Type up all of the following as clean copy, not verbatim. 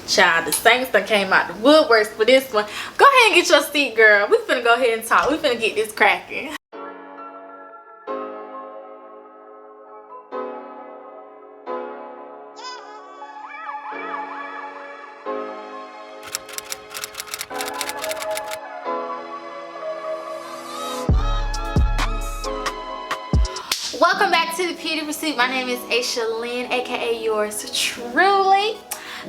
Child, the Saints done came out the woodworks for this one. Go ahead and get your seat, girl. We finna go ahead and talk. We finna get this cracking. Welcome back to the Beauty Pursuit. My name is Aeshia Lynn, aka yours truly.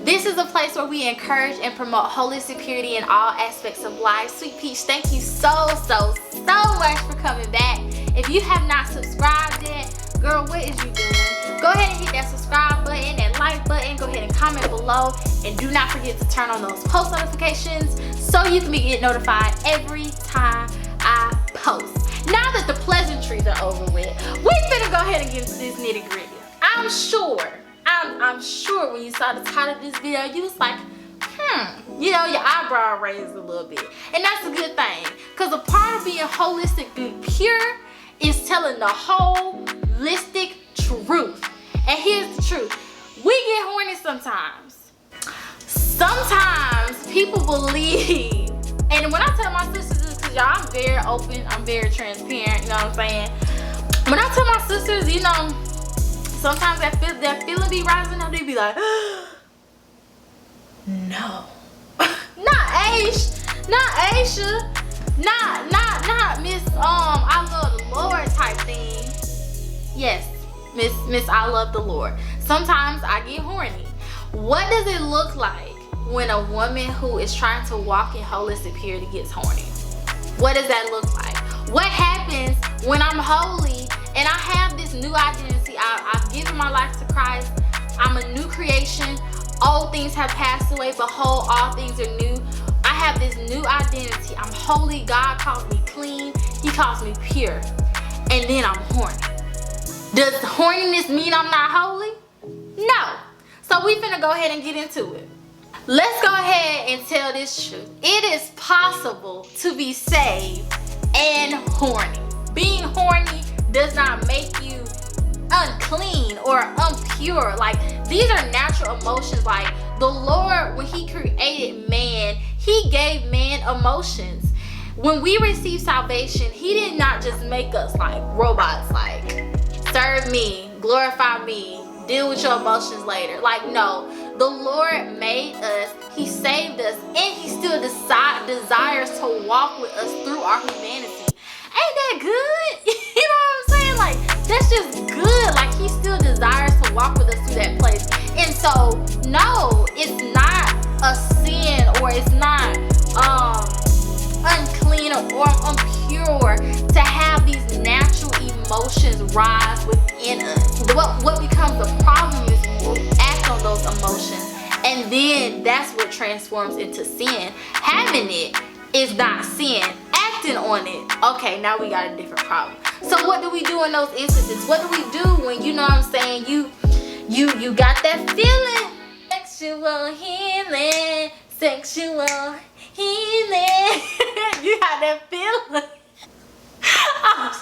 This is a place where we encourage and promote holistic purity in all aspects of life. Sweet Peach, thank you so much for coming back. If you have not subscribed yet, girl, what is you doing? Go ahead and hit that subscribe button, that like button. Go ahead and comment below. And do not forget to turn on those post notifications so you can get notified every time I post. Now that the pleasantries are over with, we finna go ahead and get into this nitty gritty. I'm sure when you saw the title of this video, you was like, you know, your eyebrow raised a little bit. And that's a good thing, because a part of being holistically pure is telling the holistic truth. And here's the truth. We get horny sometimes. Sometimes people believe, and when I tell my sisters this, because y'all, I'm very open, I'm very transparent, you know what I'm saying? When I tell my sisters, you know, sometimes that feeling be rising up, they be like, no. Not Aeshia, not Miss I love the Lord type thing. Yes, Miss I love the Lord. Sometimes I get horny. What does it look like when a woman who is trying to walk in holistic purity gets horny? What does that look like? What happens when I'm holy and I have this new identity? I've given my life to Christ. I'm a new creation. Old things have passed away. Behold, all things are new. I have this new identity. I'm holy. God calls me clean. He calls me pure. And then I'm horny. Does horniness mean I'm not holy? No. So we finna go ahead and get into it. Let's go ahead and tell this truth. It is possible to be saved and horny. Being horny does not make you unclean or impure. Like, these are natural emotions. Like, the Lord, when he created man, he gave man emotions. When we receive salvation, he did not just make us like robots, like serve me, glorify me, deal with your emotions later. Like, no, the Lord made us, he saved us, and he still desires to walk with us through our humanity. Ain't that good? You know what I'm saying? Like, that's just good. Like, he still desires to walk with us through that place. And so, no, it's not a sin, or it's not unclean or impure to have these natural emotions rise within us. What becomes the problem is we act on those emotions, and then that's what transforms into sin. Having it is not sin. Acting on it, okay, now we got a different problem. So what do we do in those instances? What do we do when, you know what I'm saying, you got that feeling? Sexual healing. You got that feeling.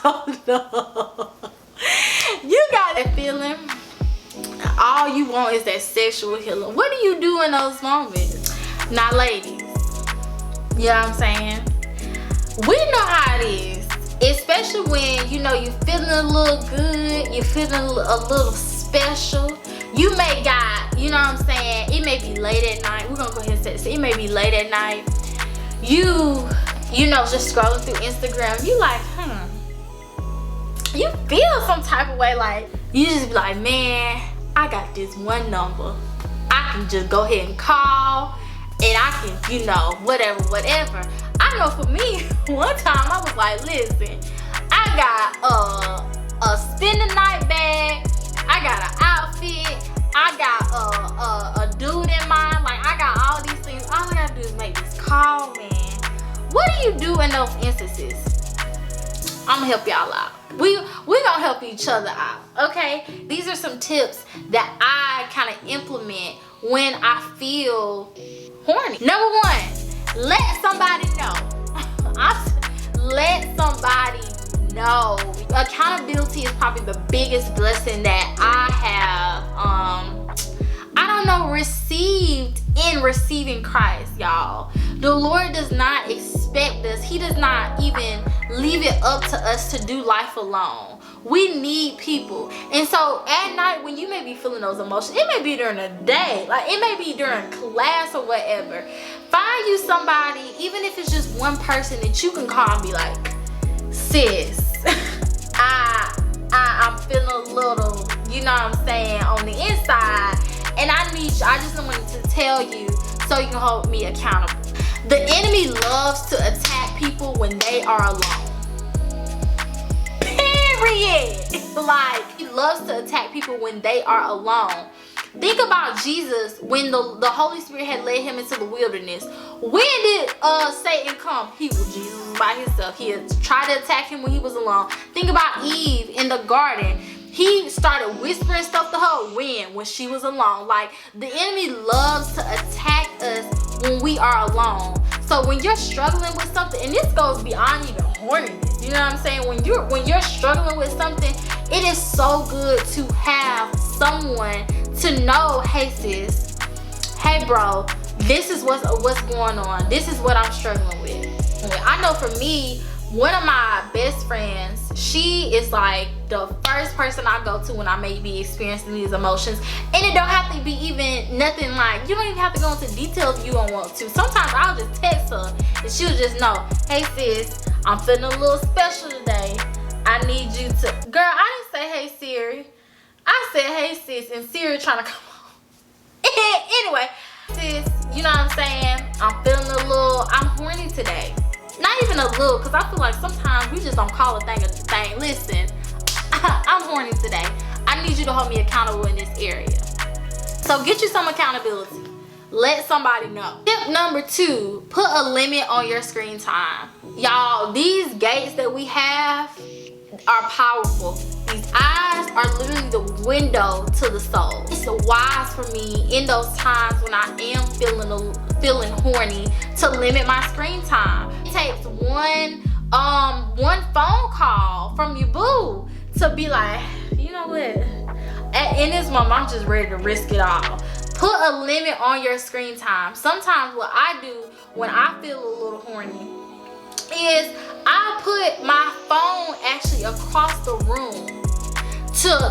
Oh no. You got that feeling. All you want is that sexual healing. What do you do in those moments? Now, ladies, you know what I'm saying? We know how it is, especially when, you know, you're feeling a little good, you're feeling a little special. You may got, you know what I'm saying, it may be late at night. We're gonna go ahead and say this. It may be late at night. You know, just scrolling through Instagram. You like, you feel some type of way. Like, you just be like, man, I got this one number. I can just go ahead and call, and I can, you know, whatever. I know for me, one time I was like, listen, I got a spend the night bag, I got an outfit, I got a dude in mind, like, I got all these things. All I gotta do is make this call, man. What do you do in those instances? I'm gonna help y'all out. We gonna help each other out, okay? These are some tips that I kind of implement when I feel horny. Number one, let somebody know. Let somebody know. Accountability is probably the biggest blessing that I have, I don't know, received in receiving Christ, y'all. The Lord does not expect us. He does not even leave it up to us to do life alone. We need people. And so at night, when you may be feeling those emotions, it may be during the day, like it may be during class or whatever, find you somebody, even if it's just one person that you can call and be like, sis, I'm feeling a little, you know what I'm saying, on the inside, and I just wanted to tell you so you can hold me accountable. The enemy loves to attack people when they are alone. Period. Like, he loves to attack people when they are alone. Think about Jesus when the Holy Spirit had led him into the wilderness. When did Satan come? He was Jesus by himself. He had tried to attack him when he was alone. Think about Eve in the garden. He started whispering stuff to her when she was alone. Like, the enemy loves to attack us when we are alone. So when you're struggling with something, and this goes beyond even horniness, you know what I'm saying? When you're struggling with something, it is so good to have someone to know, hey sis, hey bro, this is what's going on. This is what I'm struggling with. I know for me, one of my best friends, she is like the first person I go to when I may be experiencing these emotions. And it don't have to be even nothing like, you don't even have to go into details if you don't want to. Sometimes I'll just text her and she'll just know, hey sis, I'm feeling a little special today. I need you to, girl, I didn't say hey Siri. I said hey sis, and Siri trying to come on. Anyway, sis, you know what I'm saying? I'm feeling I'm horny today. Not even a little, because I feel like sometimes we just don't call a thing a thing. Listen, I'm horny today. I need you to hold me accountable in this area. So get you some accountability. Let somebody know. Tip number 2, put a limit on your screen time. Y'all, these gates that we have are powerful. These eyes are literally the window to the soul. It's wise for me in those times when I am feeling horny to limit my screen time. It takes one phone call from your boo to be like, you know what? In this moment, I'm just ready to risk it all. Put a limit on your screen time. Sometimes what I do when I feel a little horny is I put my phone actually across the room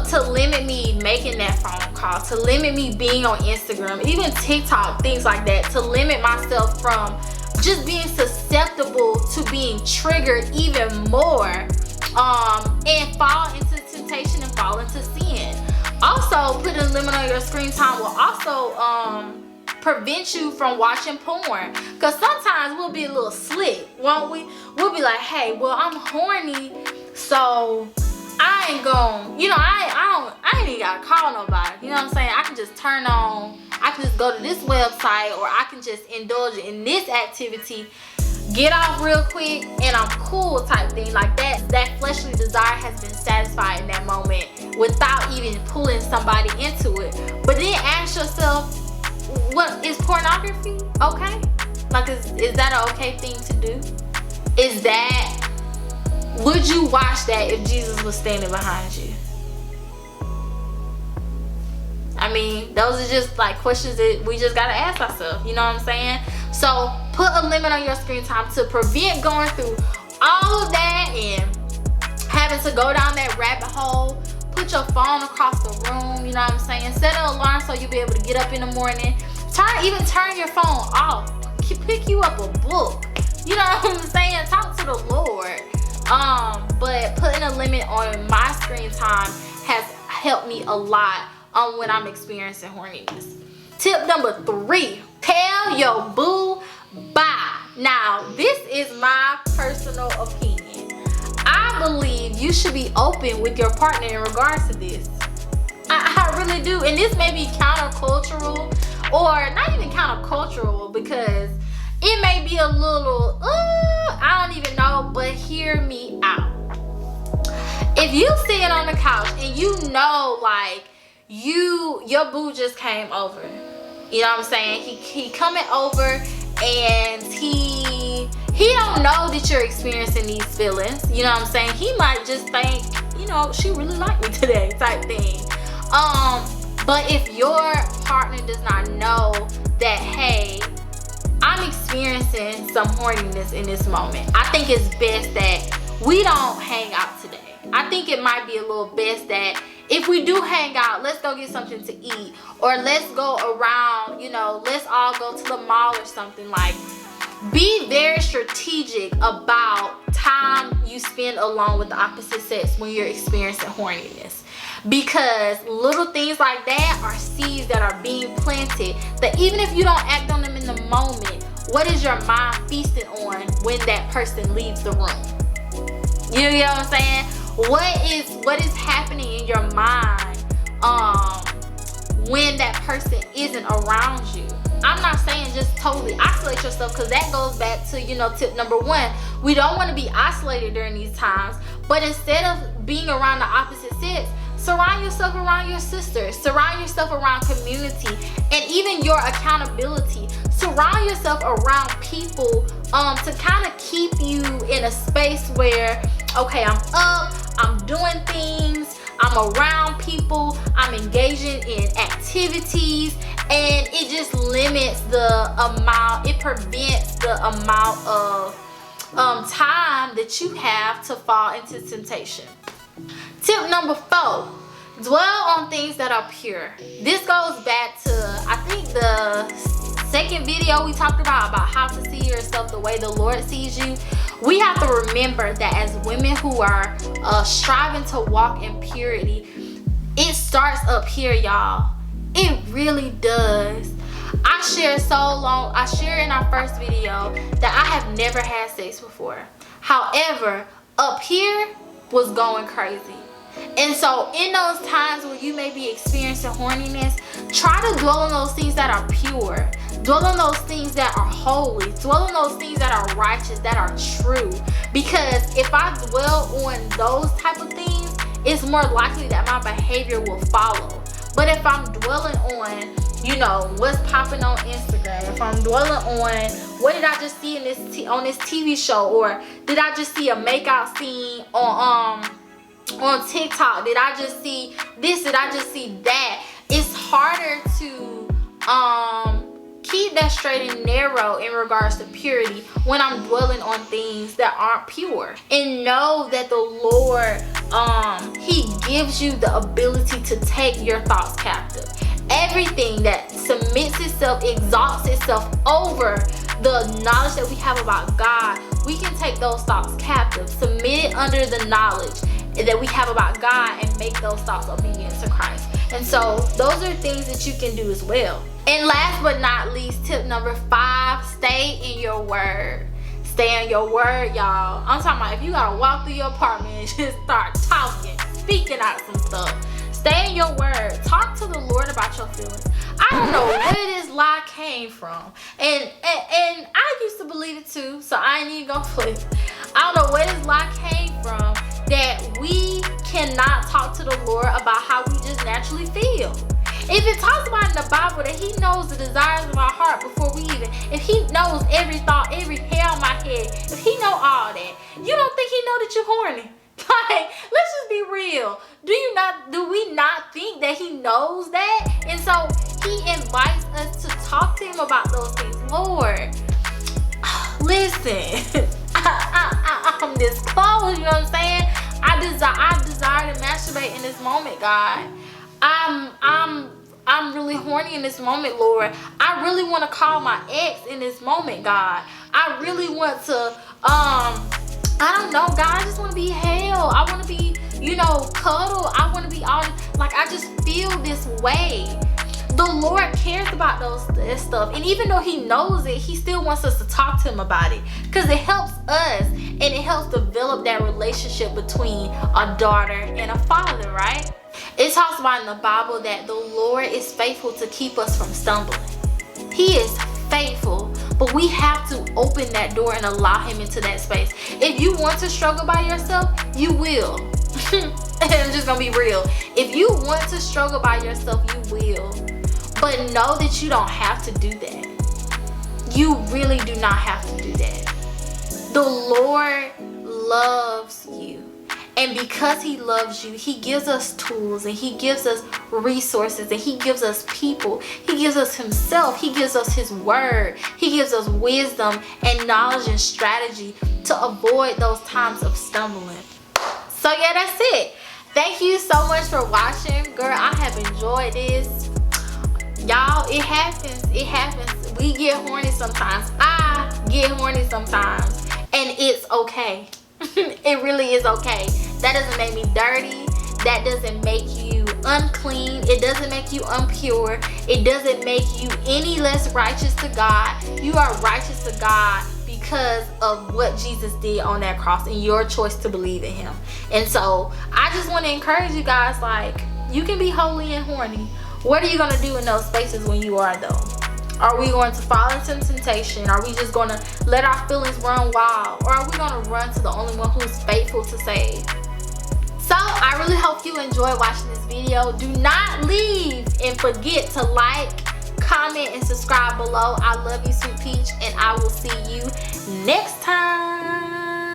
to limit me making that phone call, to limit me being on Instagram, even TikTok, things like that, to limit myself from just being susceptible to being triggered even more, and fall into temptation and fall into sin. Also, putting a limit on your screen time will also prevent you from watching porn, because sometimes we'll be a little slick, won't we? We'll be like, hey, well, I'm horny, so I ain't gonna, you know, I ain't even gotta call nobody, you know what I'm saying? I can just I can just go to this website, or I can just indulge in this activity, get off real quick, and I'm cool type thing. Like that fleshly desire has been satisfied in that moment without even pulling somebody into it. But then ask yourself, what is pornography okay? Like, is that an okay thing to do? Would you watch that if Jesus was standing behind you? I mean, those are just like questions that we just gotta ask ourselves, you know what I'm saying? So put a limit on your screen time to prevent going through all of that and having to go down that rabbit hole. Put your phone across the room, you know what I'm saying? Set an alarm so you'll be able to get up in the morning. Even turn your phone off. Pick you up a book. You know what I'm saying? Talk to the Lord. But putting a limit on my screen time has helped me a lot on when I'm experiencing horniness. Tip number 3, tell your boo bye. Now, this is my personal opinion. I believe you should be open with your partner in regards to this. I really do. And this may be countercultural, or not even countercultural, because it may be a little, I don't even know, but hear me out. If you sitting on the couch and you know, like, your boo just came over, you know what I'm saying? He coming over and he don't know that you're experiencing these feelings, you know what I'm saying? He might just think, you know, she really liked me today type thing. But if your partner does not know that, hey, some horniness in this moment, I think it's best that we don't hang out today. I think it might be a little best that if we do hang out, let's go get something to eat, or let's go around, you know, let's all go to the mall or something. Like, be very strategic about time you spend alone with the opposite sex when you're experiencing horniness, because little things like that are seeds that are being planted that even if you don't act on them in the moment, what is your mind feasting on when that person leaves the room? You know what I'm saying? What is happening in your mind when that person isn't around you? I'm not saying just totally isolate yourself, because that goes back to, you know, tip number 1. We don't want to be isolated during these times, but instead of being around the opposite sex, surround yourself around your sisters, surround yourself around community, and even your accountability. Surround yourself around people to kind of keep you in a space where, okay, I'm up, I'm doing things, I'm around people, I'm engaging in activities, and it just limits the amount, it prevents the amount of time that you have to fall into temptation. Tip number 4, dwell on things that are pure. This goes back to, I think, the second video we talked about how to see yourself the way the Lord sees you. We have to remember that as women who are striving to walk in purity, it starts up here, y'all. It really does. I shared in our first video that I have never had sex before. However, up here was going crazy. And so in those times where you may be experiencing horniness, try to dwell on those things that are pure. Dwell on those things that are holy. Dwell on those things that are righteous, that are true. Because if I dwell on those type of things, it's more likely that my behavior will follow. But if I'm dwelling on, you know, what's popping on Instagram, if I'm dwelling on what did I just see in on this TV show, or did I just see a makeout scene on TikTok, did I just see this, did I just see that, it's harder to keep that straight and narrow in regards to purity when I'm dwelling on things that aren't pure. And know that the Lord, he gives you the ability to take your thoughts captive. Everything that submits itself, exalts itself over the knowledge that we have about God, we can take those thoughts captive, submit it under the knowledge that we have about God, and make those thoughts obedient to Christ. And so those are things that you can do as well. And last but not least, tip number 5, stay in your word. Stay in your word, y'all. I'm talking about if you gotta walk through your apartment and just start talking, speaking out some stuff. Stay in your word. Talk to the Lord about your feelings. I don't know where this lie came from. And I used to believe it too, so I ain't even gonna flip. I don't know where this lie came from, that we cannot talk to the Lord about how we just naturally feel. If it talks about in the Bible that he knows the desires of our heart before we even, if he knows every thought, every hair on my head, if he know all that, you don't think he know that you're horny? Like, let's just be real. Do we not think that he knows that? And so he invites us to talk to him about those things. Lord, listen, I'm this close, you know what I'm saying? I desire to masturbate in this moment, God. I'm really horny in this moment, Lord. I really want to call my ex in this moment, God. I really want to, I don't know, God, I just want to be held. I want to be, you know, cuddle. I want to be all, like, I just feel this way. The Lord cares about this stuff. And even though he knows it, he still wants us to talk to him about it. Because it helps us, and it helps develop that relationship between a daughter and a father, right? It talks about in the Bible that the Lord is faithful to keep us from stumbling. He is faithful, but we have to open that door and allow him into that space. If you want to struggle by yourself, you will. I'm just gonna be real. If you want to struggle by yourself, you will. But know that you don't have to do that. You really do not have to do that. The Lord loves you. And because he loves you, he gives us tools, and he gives us resources, and he gives us people. He gives us himself. He gives us his word. He gives us wisdom and knowledge and strategy to avoid those times of stumbling. So yeah, that's it. Thank you so much for watching. Girl, I have enjoyed this. Y'all, it happens. It happens. We get horny sometimes. I get horny sometimes. And it's okay. It really is okay. That doesn't make me dirty. That doesn't make you unclean. It doesn't make you impure. It doesn't make you any less righteous to God. You are righteous to God because of what Jesus did on that cross and your choice to believe in him. And so I just want to encourage you guys, like, you can be holy and horny. What are you going to do in those spaces when you are though? Are we going to fall into temptation? Are we just going to let our feelings run wild? Or are we going to run to the only one who's faithful to save? So I really hope you enjoyed watching this video. Do not leave and forget to like, comment, and subscribe below. I love you, Sweet Peach, and I will see you next time.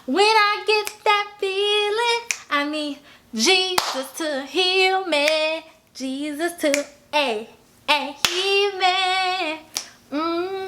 When I get that feeling, I need Jesus to heal me. Jesus to, heal me.